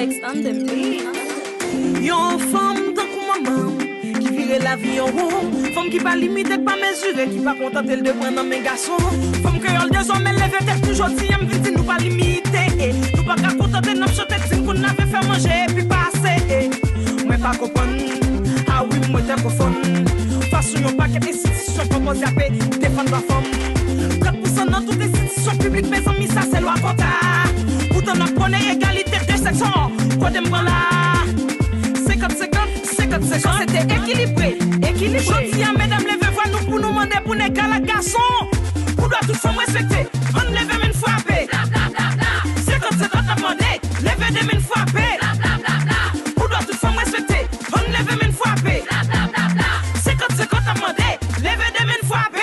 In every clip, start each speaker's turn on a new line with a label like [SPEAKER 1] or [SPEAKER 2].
[SPEAKER 1] X on the beat.
[SPEAKER 2] Yon femme tant que maman qui vire la vie en haut. Femme qui pas limiter, pas mesurer, qui pas contenter de prendre mes garçons. Femme que y'a des hommes élevés, tête toujours si y'aime vite, nous pas limiter. Nous pas qu'à contenter notre chute, si qu'on avait fait manger puis passer. Moi pas comprendre, ah oui, moi t'es profond. Façon yon paquet d'institutions proposées à paix, défendre la femme. 4% dans toutes les institutions publiques, mes amis, ça c'est loi quota. Pourtant, on connaît égalité de sexe, quoi de m'en là. 50-50, c'était équilibré. Je dis à mesdames, levez-vous nous pour nous demander pour nous égal à garçon. Pour doit tout femme respecter, on lève une fois paix. 50-50 à demander, levez des mille fois paix. Pour doit tout femme respecter, on lève une fois paix. 50-50 à demander, levez des mille fois paix.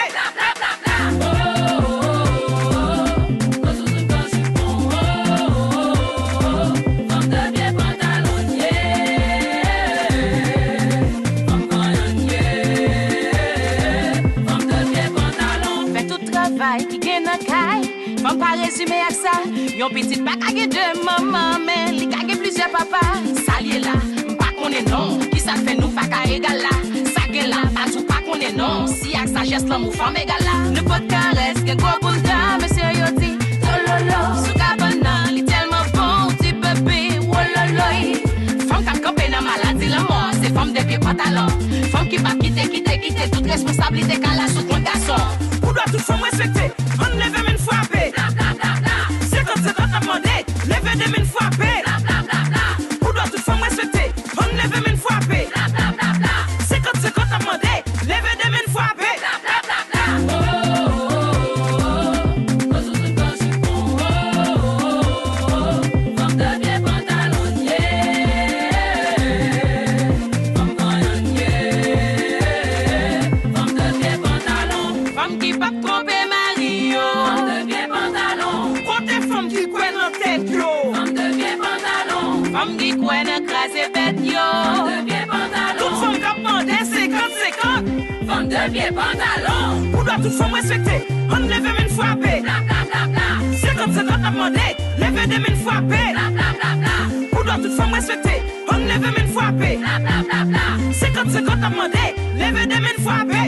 [SPEAKER 1] Qui gagne un caille, faut pas résumer avec ça. Yon petit pas kage de maman, mais li kage plusieurs papas. Ça lié là, pas qu'on est non. Qui ça fait nous pas qu'à égal là. Ça gueule là, pas tout pas qu'on est non. Si avec sa geste l'amour femme égal là. Ne pas de caresse, qu'un gros boule d'âme, monsieur Yoti. Lololo, sous cabana, li tellement bon, petit bébé, wololoi. Femme qui a campé dans maladie, la mort, c'est femme de pieds pantalon. Femme qui va quitter toute responsabilité qu'elle a sous ton garçon.
[SPEAKER 2] Pour doit tout femme respecter, on lève une fois paix. 50-50 à demander, lève des mille fois paix. Pour doit tout femme respecter, on lève une fois paix. 50-50 à demander, lève des mille fois paix.
[SPEAKER 1] Femme qui coin écrasé bête yo.
[SPEAKER 2] Femme de pied pantalon. Toute femme qui demande 50-50.
[SPEAKER 1] Femme de pied pantalon.
[SPEAKER 2] Pour doit toute femme respecter, on lève une fois paix. 50-50 à demander, lève des mille fois paix. Pour doit toute femme respecter, on lève une fois paix. 50-50 à demander, lève des mille fois paix.